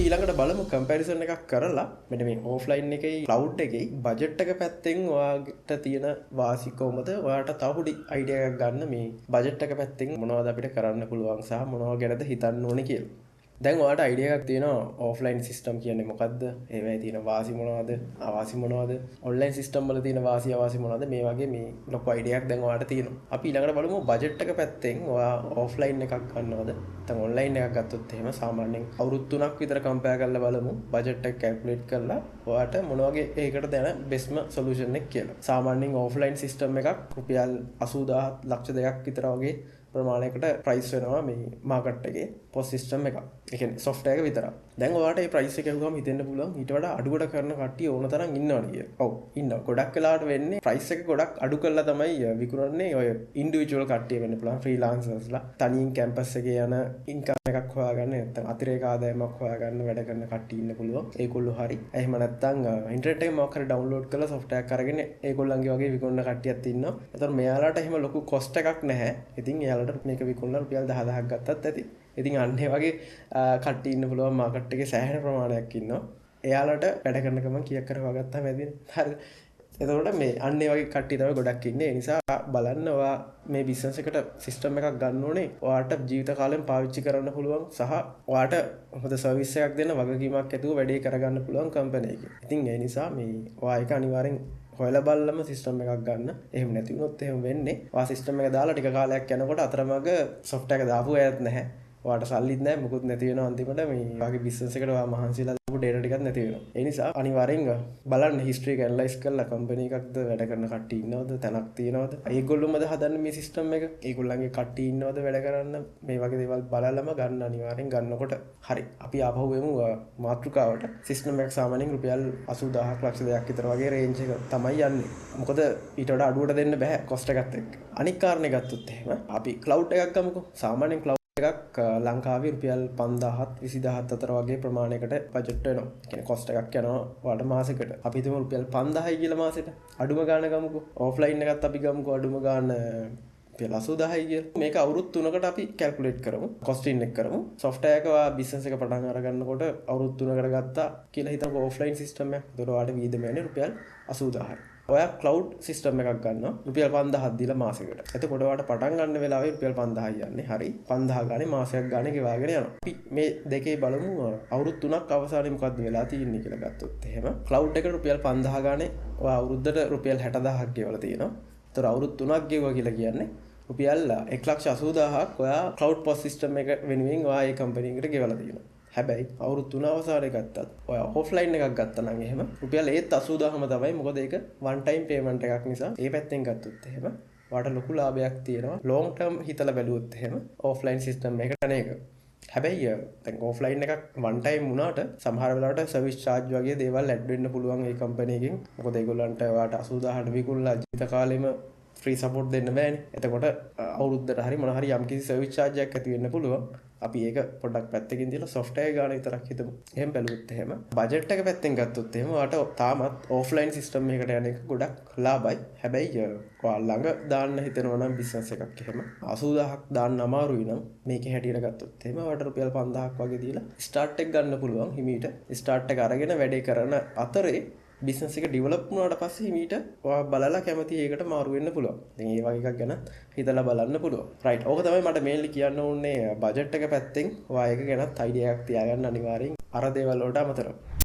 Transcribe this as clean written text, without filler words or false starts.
අපි ඊළඟට බලමු කම්පැරිසන් එකක් කරලා මෙන්න මේ ඕෆ්ලයින් එකේ ක්ලවුඩ් එකේ බජට් එක පැත්තෙන් ඔයාට තියෙන වාසි කොහමද ඔයාට තව පොඩි අයිඩියා එකක් ගන්න මේ බජට් එක පැත්තෙන් මොනවද අපිට කරන්න පුළුවන් සහ මොනවා ගැනද හිතන්න ඕනේ කියලා. දැන් ඔයාලට අයිඩියා එකක් තියෙනවා ඕෆ්ලයින් සිස්ටම් කියන්නේ මොකද්ද? ඒවැයි තියෙන වාසි මොනවද? අවාසි මොනවද? ඔන්ලයින් සිස්ටම් වල තියෙන වාසි අවාසි මොනවද? මේ වගේ මේ ලොකු අයිඩියා එකක් දැන් ඔයාලට තියෙනවා. අපි ඊළඟට බලමු බජට් එක පැත්තෙන් ඔයා ඕෆ්ලයින් එකක් ගන්නවද? නැත්නම් ඔන්ලයින් එකක් ගත්තොත් එහෙම සාමාන්‍යයෙන් අවුරුදු 3ක් විතර කම්පෙයාර් කරලා බලමු බජට් එක කැල්කියුලේට් කරලා ඔයාට මොන වගේ ඒකට දැන බෙස්ම සොලියුෂන් එක කියලා. සාමාන්‍යයෙන් ඕෆ්ලයින් සිස්ටම් එකක් රුපියල් 80000 ලක්ෂ 2ක් විතර වගේ ප්‍රමාණයකට ප්‍රයිස් වෙනවා මේ මාකට් එකේ පොස් සිස්ටම් එකක්. ඒ කියන්නේ software එක විතරක්. දැන් ඔයාලට මේ ප්‍රයිස් එක අහුවම හිතෙන්න පුළුවන් ඊට වඩා අඩුවට කරන කට්ටිය ඕන තරම් ඉන්නවනේ කියලා. ඔව් ඉන්නවා. ගොඩක් වෙලාවට වෙන්නේ ප්‍රයිස් එක ගොඩක් අඩු කරලා තමයි විකුණන්නේ ඔය ඉන්ඩිවිජුවල් කට්ටිය වෙන්න පුළුවන් ෆ්‍රීලාන්සර්ස්ලා. තනියෙන් කැම්පස් එකේ යන ඉන්කම් එකක් හොයාගන්න නැත්නම් අතිරේක ආදායමක් හොයාගන්න වැඩ කරන කට්ටිය ඉන්න පුළුවන්. ඒගොල්ලෝ හරි. එහෙම නැත්නම් ඉන්ටර්නෙට් එකේ මොකක් හරි ඩවුන්ලෝඩ් කරලා software එකක් අරගෙන ඒගොල්ලන්ගේ වගේ විකුණන කට්ටියත් ඉන්නවා. ඒතකොට මෙයාලට එහෙම ලොකු cost එකක් නැහැ. ඉතින් එයාලට මේක විකුණලා රුපියල් 10000ක් ගත්තත් ඇති. ඉතින් අන්න ඒ වගේ කට්ටිය ඉන්න පුළුවන් මාකට් එකේ සෑහෙන ප්‍රමාණයක් ඉන්නවා. එයාලට වැඩ කරන ගමන් කීයක් කර හොයාගත්තාම ඇදිනේ. හරිද? එතකොට මේ අන්න ඒ වගේ කට්ටිය තමයි ගොඩක් ඉන්නේ. ඒ නිසා බලන්න ඔයා මේ බිස්නස් එකට සිස්ටම් එකක් ගන්න ඕනේ. ඔයාට ජීවිත කාලෙම පාවිච්චි කරන්න පුළුවන් සහ ඔයාට හොඳ සර්විස් එකක් දෙන්න වගකීමක් ඇතුව වැඩේ කරගන්න පුළුවන් කම්පැනි එකකින්. ඉතින් ඒ නිසා මේ ඔයා එක අනිවාර්යෙන් හොයලා බලලම සිස්ටම් එකක් ගන්න. එහෙම නැති වුණොත් එහෙම වෙන්නේ. ඔයා සිස්ටම් එක දාලා ටික කාලයක් යනකොට අතරමඟ සොෆ්ට්වෙයාර් එක දාපු අයත් නැහැ. ඔයාට සල්ලිත් නැහැ මොකුත් නැති වෙනවා අන්තිමට මේ වගේ බිස්නස් එකට ඔයා මහන්සිලා දාපු ඩේටා ටිකක් නැති වෙනවා. ඒ නිසා අනිවාර්යෙන් බලන්න හිස්ටරි එක ඇනලයිස් කරලා කම්පැනි එකක්ද වැඩ කරන කට්ටිය ඉන්නවද තැනක් තියෙනවද? ඒගොල්ලොමද හදන්නේ මේ සිස්ටම් එක? ඒගොල්ලන්ගේ කට්ටිය ඉන්නවද වැඩ කරන්න? මේ වගේ දේවල් බලලම ගන්න අනිවාර්යෙන් ගන්නකොට හරි. අපි ආපහු එමු මාතෘකාවට. සිස්ටම් එක සාමාන්‍යයෙන් රුපියල් 80000ක් ලක්ෂ 2ක් විතර වගේ රේන්ජ් එක තමයි යන්නේ. මොකද ඊට වඩා අඩුවට දෙන්න බෑ කොස්ට් එකත් එක්ක. අනික් කාරණේ ගත්තොත් එහෙම අපි ක්ලවුඩ් එකක් ගමුකෝ. සාමාන්‍යයෙන් එකක් ලංකාවේ රුපියල් 5000ත් 20000ත් අතර වගේ ප්‍රමාණයකට බජට් වෙනවා. ඒ කියන්නේ කොස්ට් එකක් යනවා ඔයාලට මාසෙකට. අපි හිතමු රුපියල් 5000යි කියලා මාසෙට. අඩුම ගාණ ගමුකෝ. ඕෆ්ලයින් එකත් අපි ගමුකෝ අඩුම ගාණ රුපියල් 80000යි කියලා. මේක අවුරුදු 3කට අපි කැල්කියුලේට් කරමු. කොස්ටින් එක කරමු. සොෆ්ට්වෙයාර් එක ඔයා බිස්නස් එක පටන් අරගන්නකොට අවුරුදු 3කට ගත්තා කියලා හිතමු ඕෆ්ලයින් සිස්ටම් එකක්. ඒතකොට ඔයාලට වියදම යන්නේ රුපියල් 80000යි. ඔයා ක්ලවුඩ් සිස්ටම් එකක් ගන්නවා රුපියල් 5000ක් දීලා මාසෙකට. එතකොට ඔයාට පටන් ගන්න වෙලාවේ රුපියල් 5000යි යන්නේ. හරි. 5000 ගානේ මාසයක් ගානේ ගෙවාගෙන යනවා. අපි මේ දෙකේ බලමු අවුරුදු 3ක් අවසානයේ මොකද්ද වෙලා තියෙන්නේ කියලා ගත්තොත් එහෙම. ක්ලවුඩ් එකට රුපියල් 5000 ගානේ ඔයා අවුරුද්දට රුපියල් 60000ක් ගෙවලා තියෙනවා. ඒතර අවුරුදු 3ක් ගෙවුවා කියලා කියන්නේ රුපියල් 1,80,000ක් ඔයා ක්ලවුඩ් පොස් සිස්ටම් එක වෙනුවෙන් ඔයා ඒ කම්පැනි එකට ගෙවලා තියෙනවා. හැබැයි අවුරුදු 3 අවසානයේ ගත්තත් ඔයා ඔෆ්ලයින් එකක් ගත්තා නම් එහෙම රුපියල් 80000ම තමයි. මොකද ඒක වන් ටයිම් පේමන්ට් එකක් නිසා ඒ පැත්තෙන් ගත්තොත් එහෙම ඔයාට ලොකු ලාභයක් තියෙනවා. ලොන්ග් ටර්ම් හිතලා බැලුවොත් එහෙම ඔෆ්ලයින් සිස්ටම් එකකට අනේක. හැබැයි දැන් ඔෆ්ලයින් එකක් වන් ටයිම් වුණාට සමහර වෙලාවට සර්විස් චාර්ජ් වගේ දේවල් ඇඩ් වෙන්න පුළුවන් ඒ කම්පැනි එකෙන්. මොකද ඒගොල්ලන්ට ඔයාට 80000ට විකුණලා ජීවිත කාලෙම ෆ්‍රී සපෝට් දෙන්න බෑනේ. එතකොට අවුරුද්දට හරි මොන හරි යම්කිසි සර්විස් චාර්ජ් එකක් ඇති වෙන්න පුළුවන්. අපි ඒක පොඩ්ඩක් පැත්තකින් දාලා සොෆ්ට්වෙයාර් ගාන විතරක් හිතමු. එහෙම බැලුවොත් එහෙම බජට් එක පැත්තෙන් ගත්තොත් එහෙම ඔයාට තාමත් ඔෆ්ලයින් සිස්ටම් එකකට යන එක ගොඩක් ලාභයි. හැබැයි ඔයා ළඟ දාන්න හිතනවා නම් බිස්නස් එකක් එහෙම 80000ක් දාන්න අමාරුයි නම් මේකේ හැටියට ගත්තොත් එහෙම ඔයාට රුපියල් 5000ක් වගේ දීලා ස්ටාර්ට් එක ගන්න පුළුවන් හිමීට. ස්ටාර්ට් එක අරගෙන වැඩේ කරන අතරේ බිස්නස් එක ඩෙවලොප් වුණාට පස්සේ හිමීට ඔයා බලලා කැමති ඒකට මාරු වෙන්න පුළුවන්. ඉතින් ඒ වගේ එකක් ගැන හිතලා බලන්න පුළුවන්. රයිට්. ඕක තමයි මට මේන්ලි කියන්න ඕනේ බජට් එක පැත්තෙන් ඔයා ඒක ගැනත් අයිඩියා එකක් තියාගන්න අනිවාර්යෙන් අර දේවල් වලට අමතරව.